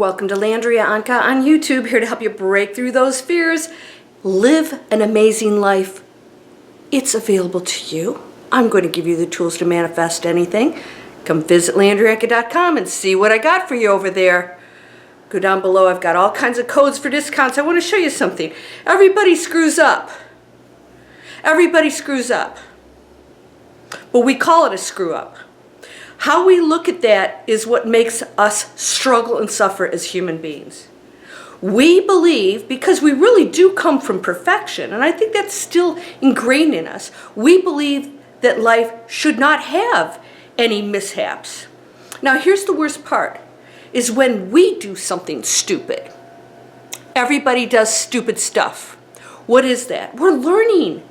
Welcome to Landria Onkka on YouTube, here to help you break through those fears. Live an amazing life. It's available to you. I'm going to give you the tools to manifest anything. Come visit LandriaOnkka.com and see what I got for you over there. Go down below. I've got all kinds of codes for discounts. I want to show you something. Everybody screws up. Everybody screws up. But we call it a screw up. How we look at that is what makes us struggle and suffer as human beings. We believe, because we really do come from perfection, and I think that's still ingrained in us, we believe that life should not have any mishaps. Now here's the worst part, is when we do something stupid. Everybody does stupid stuff. What is that? We're learning.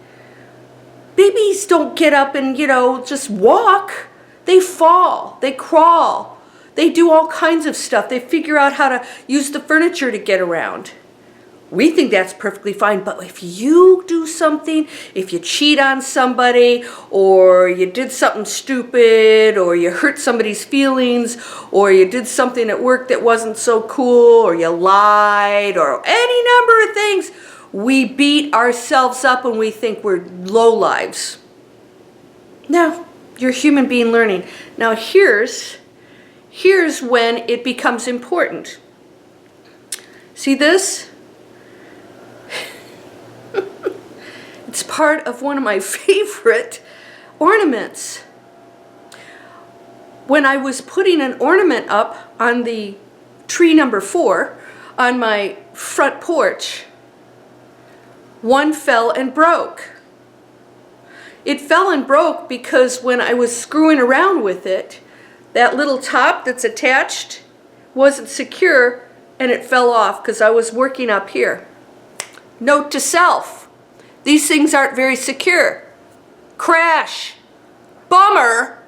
Babies don't get up and, just walk. They fall, they crawl, they do all kinds of stuff. They figure out how to use the furniture to get around. We think that's perfectly fine, but if you do something, if you cheat on somebody, or you did something stupid, or you hurt somebody's feelings, or you did something at work that wasn't so cool, or you lied, or any number of things, we beat ourselves up and we think we're lowlives. No. You're a human being learning. Now here's when it becomes important. See this? It's part of one of my favorite ornaments. When I was putting an ornament up on the tree number 4 on my front porch, one fell and broke. It fell and broke because when I was screwing around with it, that little top that's attached wasn't secure and it fell off because I was working up here. Note to self, these things aren't very secure. Crash. Bummer.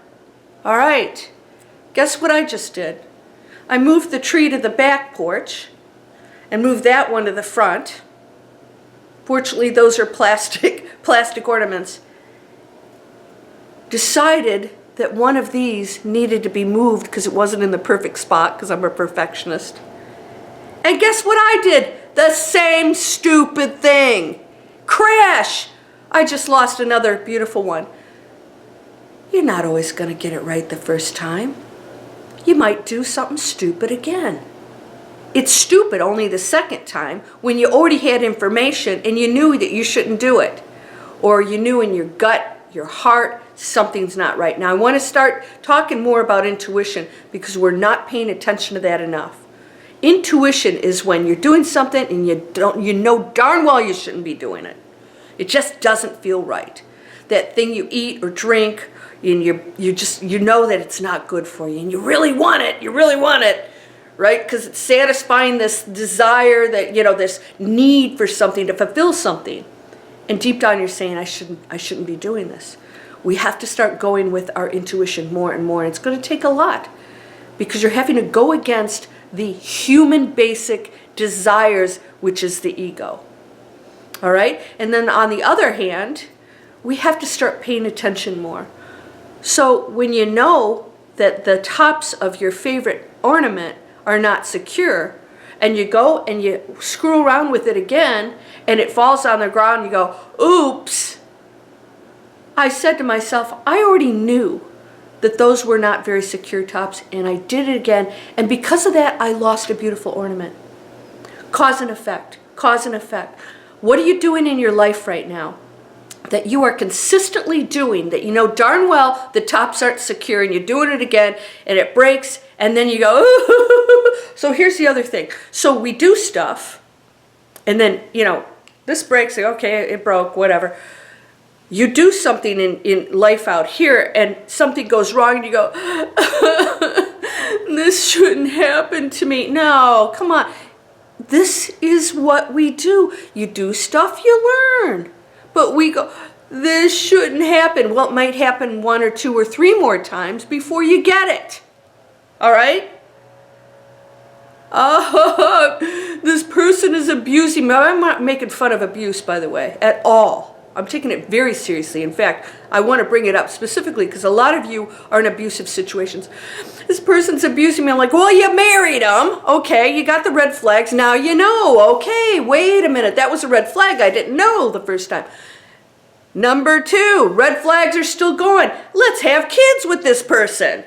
All right, guess what I just did? I moved the tree to the back porch and moved that one to the front. Fortunately, those are plastic ornaments. Decided that one of these needed to be moved because it wasn't in the perfect spot because I'm a perfectionist. And guess what I did? The same stupid thing. Crash! I just lost another beautiful one. You're not always going to get it right the first time. You might do something stupid again. It's stupid only the second time when you already had information and you knew that you shouldn't do it. Or you knew in your gut, your heart, something's not right. Now I want to start talking more about intuition because we're not paying attention to that enough. Intuition is when you're doing something and you know darn well you shouldn't be doing it. It just doesn't feel right. That thing you eat or drink and you know that it's not good for you and you really want it, right? Because it's satisfying this desire that, this need for something to fulfill something. And deep down you're saying, I shouldn't be doing this. We have to start going with our intuition more and more. And it's going to take a lot because you're having to go against the human basic desires, which is the ego. All right? And then on the other hand, we have to start paying attention more. So when you know that the tops of your favorite ornament are not secure, and you go and you screw around with it again, and it falls on the ground, and you go, oops. I said to myself, I already knew that those were not very secure tops, and I did it again, and because of that, I lost a beautiful ornament. Cause and effect, cause and effect. What are you doing in your life right now that you are consistently doing, that you know darn well the tops aren't secure, and you're doing it again, and it breaks, and then you go, ooh. So here's the other thing. So we do stuff, and then, this breaks, okay, it broke, whatever. You do something in life out here, and something goes wrong, and you go, this shouldn't happen to me. No, come on. This is what we do. You do stuff, you learn. But we go, this shouldn't happen. Well, it might happen 1 or 2 or 3 more times before you get it. All right? Oh, this person is abusing me. I'm not making fun of abuse, by the way, at all. I'm taking it very seriously. In fact, I want to bring it up specifically because a lot of you are in abusive situations. This person's abusing me. I'm like, well, you married him. Okay, you got the red flags. Now you know. Okay, wait a minute. That was a red flag. I didn't know the first time. Number 2, red flags are still going. Let's have kids with this person.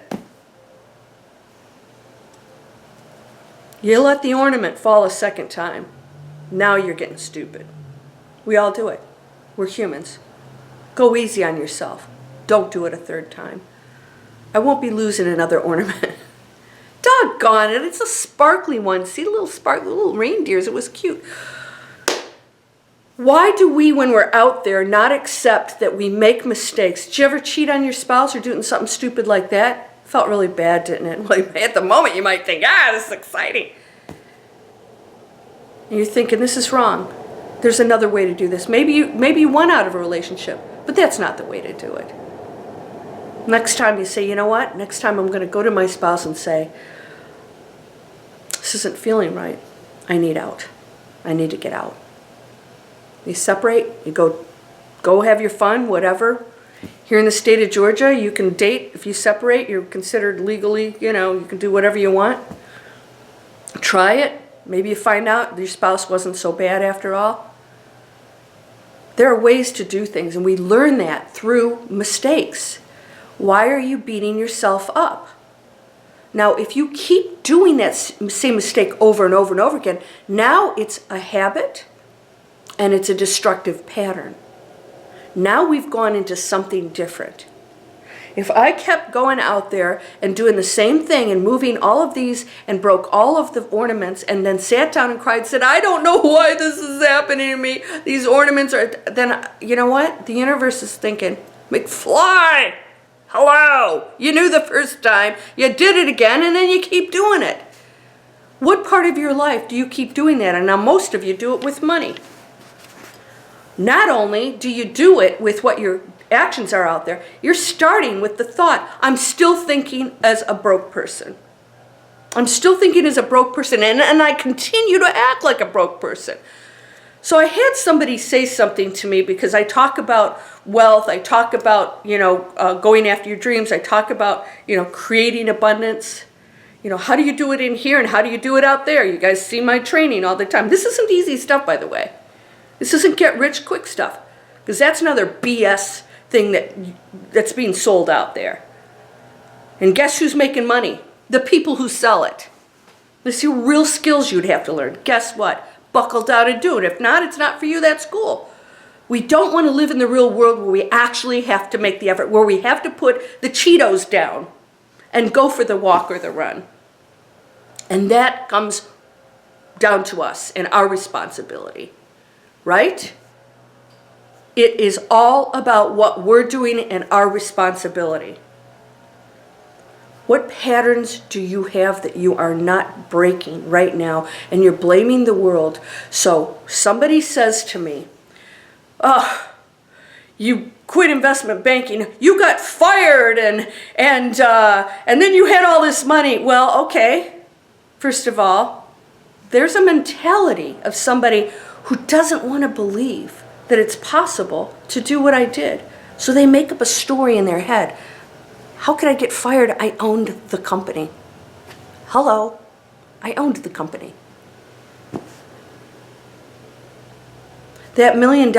You let the ornament fall a second time. Now you're getting stupid. We all do it. We're humans. Go easy on yourself. Don't do it a third time. I won't be losing another ornament. Doggone it, it's a sparkly one. See the little reindeers, it was cute. Why do we, when we're out there, not accept that we make mistakes? Did you ever cheat on your spouse or doing something stupid like that? Felt really bad, didn't it? Well, at the moment you might think, this is exciting. And you're thinking, this is wrong. There's another way to do this. Maybe you want out of a relationship, but that's not the way to do it. Next time you say, you know what? Next time I'm going to go to my spouse and say, this isn't feeling right. I need out. I need to get out. You separate, you go have your fun, whatever. Here in the state of Georgia, you can date. If you separate, you're considered legally, you can do whatever you want. Try it. Maybe you find out your spouse wasn't so bad after all. There are ways to do things, and we learn that through mistakes. Why are you beating yourself up? Now, if you keep doing that same mistake over and over and over again, now it's a habit and it's a destructive pattern. Now we've gone into something different. If I kept going out there and doing the same thing and moving all of these and broke all of the ornaments and then sat down and cried and said, I don't know why this is happening to me. These ornaments are, then you know what? The universe is thinking, McFly, hello. You knew the first time, you did it again, and then you keep doing it. What part of your life do you keep doing that? And now most of you do it with money. Not only do you do it with what your actions are out there, you're starting with the thought, I'm still thinking as a broke person. I'm still thinking as a broke person, and I continue to act like a broke person. So I had somebody say something to me because I talk about wealth, I talk about, going after your dreams, I talk about, creating abundance. How do you do it in here and how do you do it out there? You guys see my training all the time. This isn't easy stuff, by the way. This isn't get rich quick stuff, because that's another BS thing that's being sold out there. And guess who's making money? The people who sell it. There's real skills you'd have to learn. Guess what? Buckle down and do it. If not, it's not for you. That's cool. We don't want to live in the real world where we actually have to make the effort, where we have to put the Cheetos down and go for the walk or the run. And that comes down to us and our responsibility. Right? It is all about what we're doing and our responsibility. What patterns do you have that you are not breaking right now and you're blaming the world? So somebody says to me, you quit investment banking, you got fired and then you had all this money. Well, okay, first of all, there's a mentality of somebody who doesn't want to believe that it's possible to do what I did. So they make up a story in their head. How could I get fired? I owned the company. Hello, I owned the company. That $1 million,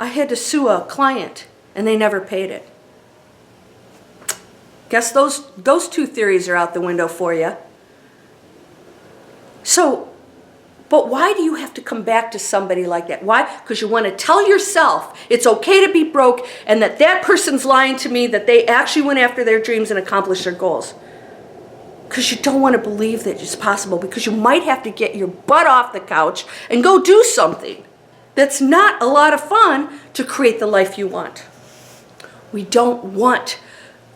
I had to sue a client and they never paid it. Guess those two theories are out the window for you. So, but why do you have to come back to somebody like that? Why? Because you want to tell yourself it's okay to be broke and that person's lying to me, that they actually went after their dreams and accomplished their goals. Because you don't want to believe that it's possible, because you might have to get your butt off the couch and go do something that's not a lot of fun to create the life you want. We don't want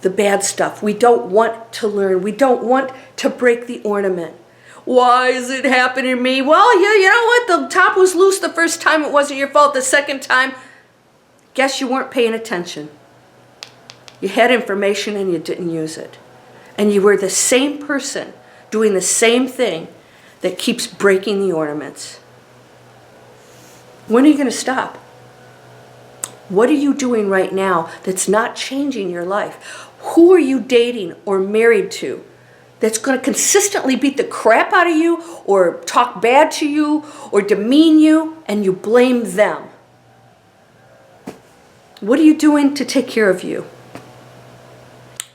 the bad stuff. We don't want to learn. We don't want to break the ornament. Why is it happening to me? Well, yeah, you know what? The top was loose the first time. It wasn't your fault. The second time, guess you weren't paying attention. You had information and you didn't use it. And you were the same person doing the same thing that keeps breaking the ornaments. When are you going to stop? What are you doing right now that's not changing your life? Who are you dating or married to that's going to consistently beat the crap out of you or talk bad to you or demean you, and you blame them? What are you doing to take care of you?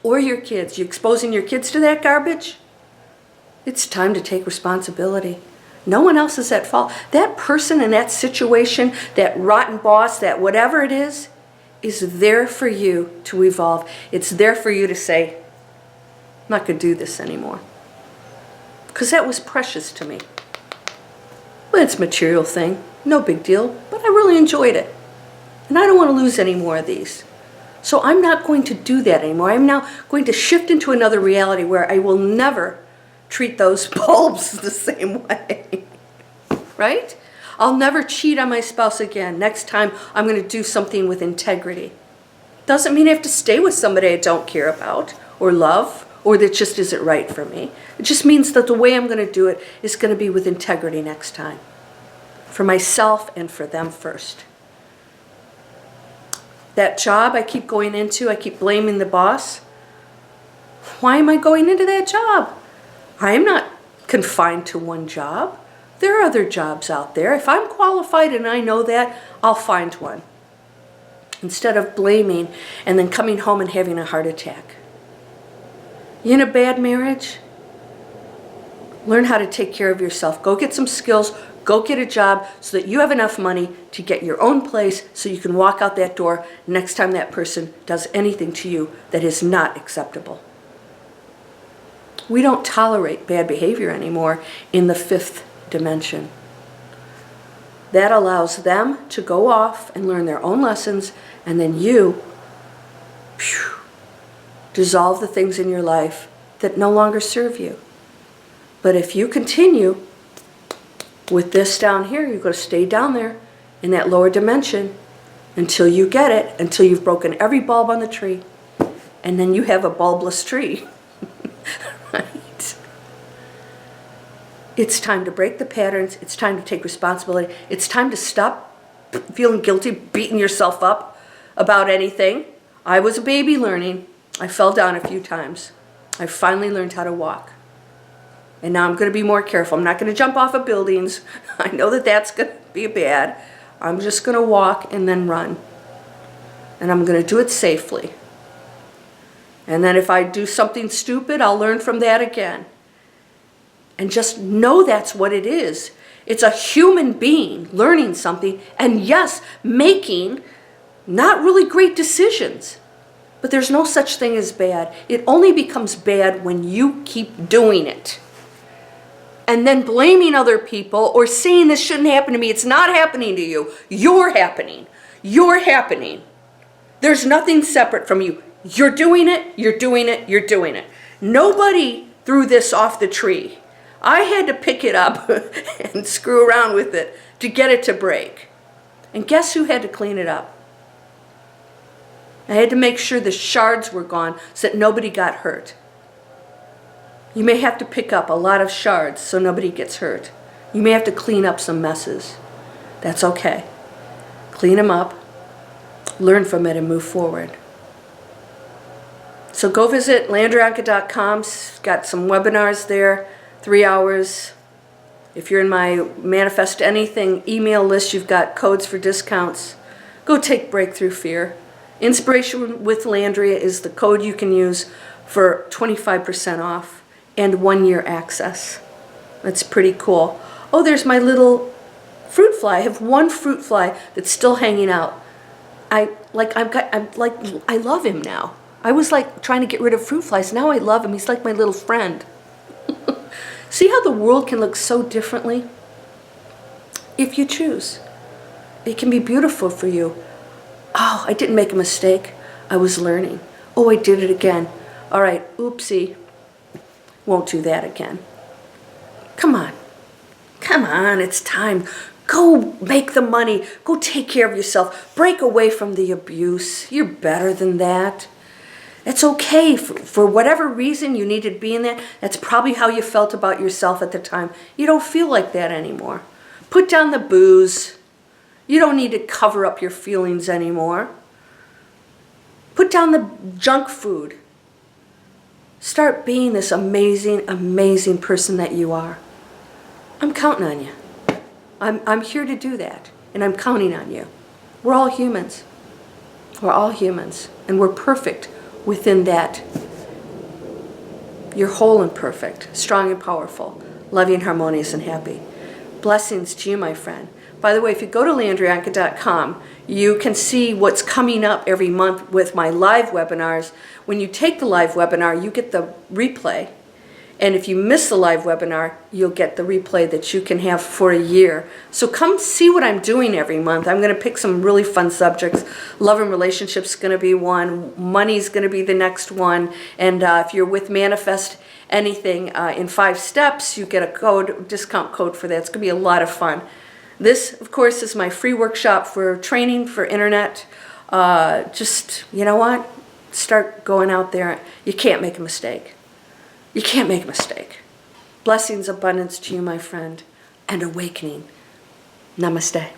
Or your kids? You exposing your kids to that garbage? It's time to take responsibility. No one else is at fault. That person in that situation, that rotten boss, that whatever it is there for you to evolve. It's there for you to say, I'm not going to do this anymore. Because that was precious to me. Well, it's a material thing. No big deal. But I really enjoyed it. And I don't want to lose any more of these. So I'm not going to do that anymore. I'm now going to shift into another reality where I will never treat those bulbs the same way. Right? I'll never cheat on my spouse again. Next time, I'm going to do something with integrity. Doesn't mean I have to stay with somebody I don't care about or love, or that just isn't right for me. It just means that the way I'm going to do it is going to be with integrity next time. For myself and for them first. That job I keep going into, I keep blaming the boss. Why am I going into that job? I am not confined to one job. There are other jobs out there. If I'm qualified and I know that, I'll find one. Instead of blaming and then coming home and having a heart attack. You in a bad marriage? Learn how to take care of yourself. Go get some skills. Go get a job so that you have enough money to get your own place so you can walk out that door next time that person does anything to you that is not acceptable. We don't tolerate bad behavior anymore in the fifth dimension. That allows them to go off and learn their own lessons, and then you dissolve the things in your life that no longer serve you. But if you continue with this down here, you're going to stay down there in that lower dimension until you get it, until you've broken every bulb on the tree, and then you have a bulbless tree. Right? It's time to break the patterns. It's time to take responsibility. It's time to stop feeling guilty, beating yourself up about anything. I was a baby learning. I fell down a few times. I finally learned how to walk. And now I'm going to be more careful. I'm not going to jump off of buildings. I know that that's going to be bad. I'm just going to walk and then run. And I'm going to do it safely. And then if I do something stupid, I'll learn from that again. And just know that's what it is. It's a human being learning something, and yes, making not really great decisions. But there's no such thing as bad. It only becomes bad when you keep doing it. And then blaming other people or saying this shouldn't happen to me. It's not happening to you. You're happening. You're happening. There's nothing separate from you. You're doing it. You're doing it. You're doing it. Nobody threw this off the tree. I had to pick it up and screw around with it to get it to break. And guess who had to clean it up? I had to make sure the shards were gone so that nobody got hurt. You may have to pick up a lot of shards so nobody gets hurt. You may have to clean up some messes. That's okay. Clean them up, learn from it, and move forward. So go visit LandriaOnkka.com. Got some webinars there, 3 hours. If you're in my Manifest Anything email list, you've got codes for discounts. Go take Breakthrough Fear. Inspiration with Landria is the code you can use for 25% off and 1-year access. That's pretty cool. Oh, there's my little fruit fly. I have one fruit fly that's still hanging out. I love him now. I was like trying to get rid of fruit flies. Now I love him. He's like my little friend. See how the world can look so differently? If you choose. It can be beautiful for you. Oh, I didn't make a mistake. I was learning. Oh, I did it again. All right, oopsie. Won't do that again. Come on. Come on, it's time. Go make the money. Go take care of yourself. Break away from the abuse. You're better than that. It's okay. For whatever reason you needed to be in that, that's probably how you felt about yourself at the time. You don't feel like that anymore. Put down the booze. You don't need to cover up your feelings anymore. Put down the junk food. Start being this amazing, amazing person that you are. I'm counting on you. I'm here to do that, and I'm counting on you. We're all humans. We're all humans, and we're perfect within that. You're whole and perfect, strong and powerful, loving, harmonious, and happy. Blessings to you, my friend. By the way, if you go to landriaonkka.com, you can see what's coming up every month with my live webinars. When you take the live webinar, you get the replay. And if you miss the live webinar, you'll get the replay that you can have for a year. So come see what I'm doing every month. I'm going to pick some really fun subjects. Love and relationships is going to be one. Money's going to be the next one. And if you're with Manifest Anything in 5 steps, you get a discount code for that. It's going to be a lot of fun. This, of course, is my free workshop for training for internet. Just, you know what? Start going out there. You can't make a mistake. You can't make a mistake. Blessings, abundance to you, my friend, and awakening. Namaste.